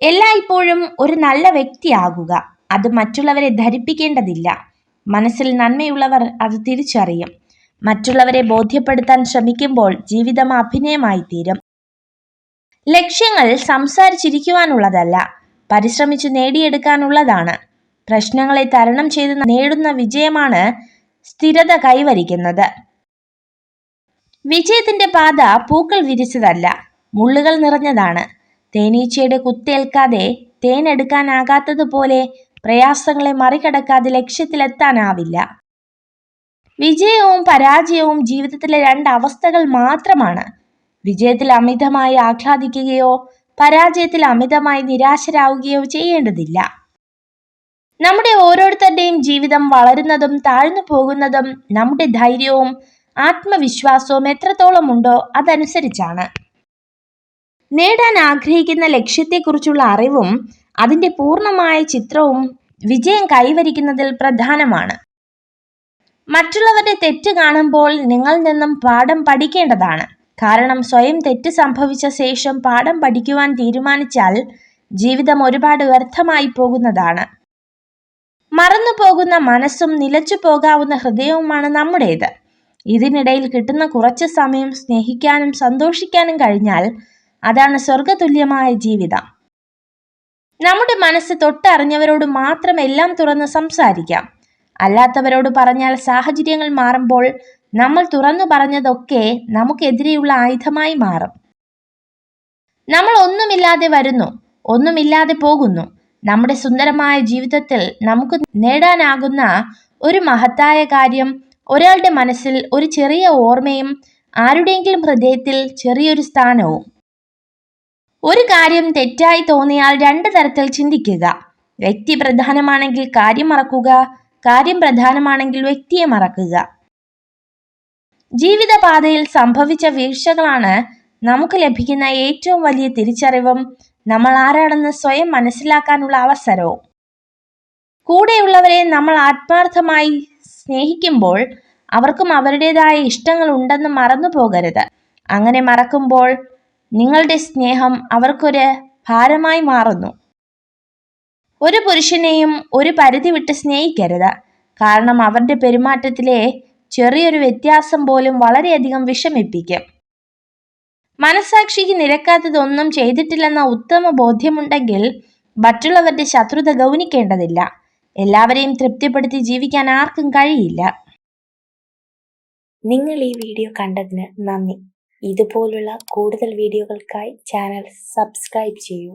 എല്ലായ്പ്പോഴും ഒരു നല്ല വ്യക്തിയാകുക. അത് മറ്റുള്ളവരെ ധരിപ്പിക്കേണ്ടതില്ല. മനസ്സിൽ നന്മയുള്ളവർ അത് തിരിച്ചറിയും. മറ്റുള്ളവരെ ബോധ്യപ്പെടുത്താൻ ശ്രമിക്കുമ്പോൾ ജീവിതം അഭിനയമായി തീരും. ലക്ഷ്യങ്ങൾ സംസാരിച്ചിരിക്കുവാനുള്ളതല്ല, പരിശ്രമിച്ചു നേടിയെടുക്കാനുള്ളതാണ്. പ്രശ്നങ്ങളെ തരണം ചെയ്ത് നേടുന്ന വിജയമാണ് സ്ഥിരത കൈവരിക്കുന്നത്. വിജയത്തിന്റെ പാത പൂക്കൾ വിരിച്ചതല്ല, മുള്ളുകൾ നിറഞ്ഞതാണ്. തേനീച്ചയുടെ കുത്തേൽക്കാതെ തേനെടുക്കാനാകാത്തതുപോലെ പ്രയാസങ്ങളെ മറികടക്കാതെ ലക്ഷ്യത്തിലെത്താനാവില്ല. വിജയവും പരാജയവും ജീവിതത്തിലെ രണ്ട് അവസ്ഥകൾ മാത്രമാണ്. വിജയത്തിൽ അമിതമായി ആഹ്ലാദിക്കുകയോ പരാജയത്തിൽ അമിതമായി നിരാശരാകുകയോ ചെയ്യേണ്ടതില്ല. നമ്മുടെ ഓരോരുത്തരുടെയും ജീവിതം വളരുന്നതും താഴ്ന്നു പോകുന്നതും നമ്മുടെ ധൈര്യവും ആത്മവിശ്വാസവും എത്രത്തോളം ഉണ്ടോ അതനുസരിച്ചാണ്. നേടാൻ ആഗ്രഹിക്കുന്ന ലക്ഷ്യത്തെക്കുറിച്ചുള്ള അറിവും അതിന്റെ പൂർണ്ണമായ ചിത്രവും വിജയം കൈവരിക്കുന്നതിൽ പ്രധാനമാണ്. മറ്റുള്ളവരുടെ തെറ്റ് കാണുമ്പോൾ നിങ്ങൾ നിന്നും പാഠം പഠിക്കേണ്ടതാണ്. കാരണം സ്വയം തെറ്റ് സംഭവിച്ച ശേഷം പാഠം പഠിക്കുവാൻ തീരുമാനിച്ചാൽ ജീവിതം ഒരുപാട് വ്യർത്ഥമായി പോകുന്നതാണ്. മറന്നു പോകുന്ന മനസ്സും നിലച്ചു പോകാവുന്ന ഹൃദയവുമാണ് നമ്മുടേത്. ഇതിനിടയിൽ കിട്ടുന്ന കുറച്ച് സമയം സ്നേഹിക്കാനും സന്തോഷിക്കാനും കഴിഞ്ഞാൽ അതാണ് സ്വർഗതുല്യമായ ജീവിതം. നമ്മുടെ മനസ്സ് തൊട്ടറിഞ്ഞവരോട് മാത്രം എല്ലാം തുറന്ന് സംസാരിക്കാം. അല്ലാത്തവരോട് പറഞ്ഞാൽ സാഹചര്യങ്ങൾ മാറുമ്പോൾ നമ്മൾ തുറന്നു പറഞ്ഞതൊക്കെ നമുക്കെതിരെയുള്ള ആയുധമായി മാറും. നമ്മൾ ഒന്നുമില്ലാതെ വരുന്നു, ഒന്നുമില്ലാതെ പോകുന്നു. നമ്മുടെ സുന്ദരമായ ജീവിതത്തിൽ നമുക്ക് നേടാനാകുന്ന ഒരു മഹത്തായ കാര്യം ഒരാളുടെ മനസ്സിൽ ഒരു ചെറിയ ഓർമ്മയും ആരുടെയെങ്കിലും ഹൃദയത്തിൽ ചെറിയൊരു സ്ഥാനവും. ഒരു കാര്യം തെറ്റായി തോന്നിയാൽ രണ്ട് തരത്തിൽ ചിന്തിക്കുക. വ്യക്തി പ്രധാനമാണെങ്കിൽ കാര്യം മറക്കുക, കാര്യം പ്രധാനമാണെങ്കിൽ വ്യക്തിയെ മറക്കുക. ജീവിതപാതയിൽ സംഭവിച്ച വീഴ്ചകളാണ് നമുക്ക് ലഭിക്കുന്ന ഏറ്റവും വലിയ തിരിച്ചറിവും നമ്മൾ ആരാണെന്ന് സ്വയം മനസ്സിലാക്കാനുള്ള അവസരവും. കൂടെയുള്ളവരെ നമ്മൾ ആത്മാർത്ഥമായി സ്നേഹിക്കുമ്പോൾ അവർക്കും അവരുടേതായ ഇഷ്ടങ്ങൾ ഉണ്ടെന്ന് മറന്നു പോകരുത്. അങ്ങനെ മറക്കുമ്പോൾ നിങ്ങളുടെ സ്നേഹം അവർക്കൊരു ഭാരമായി മാറുന്നു. ഒരു പുരുഷനെയും ഒരു പരിധി വിട്ട് സ്നേഹിക്കരുത്. കാരണം അവരുടെ പെരുമാറ്റത്തിലെ ചെറിയൊരു വ്യത്യാസം പോലും വളരെയധികം വിഷമിപ്പിക്കും. മനസാക്ഷിക്ക് നിരക്കാത്തതൊന്നും ചെയ്തിട്ടില്ലെന്ന ഉത്തമ ബോധ്യമുണ്ടെങ്കിൽ മറ്റുള്ളവരുടെ ശത്രുത ഗൗനിക്കേണ്ടതില്ല. എല്ലാവരെയും തൃപ്തിപ്പെടുത്തി ജീവിക്കാൻ ആർക്കും കഴിയില്ല. നിങ്ങൾ ഈ വീഡിയോ കണ്ടതിന് നന്ദി. ഇതുപോലുള്ള കൂടുതൽ വീഡിയോകൾക്കായി ചാനൽ സബ്സ്ക്രൈബ് ചെയ്യൂ.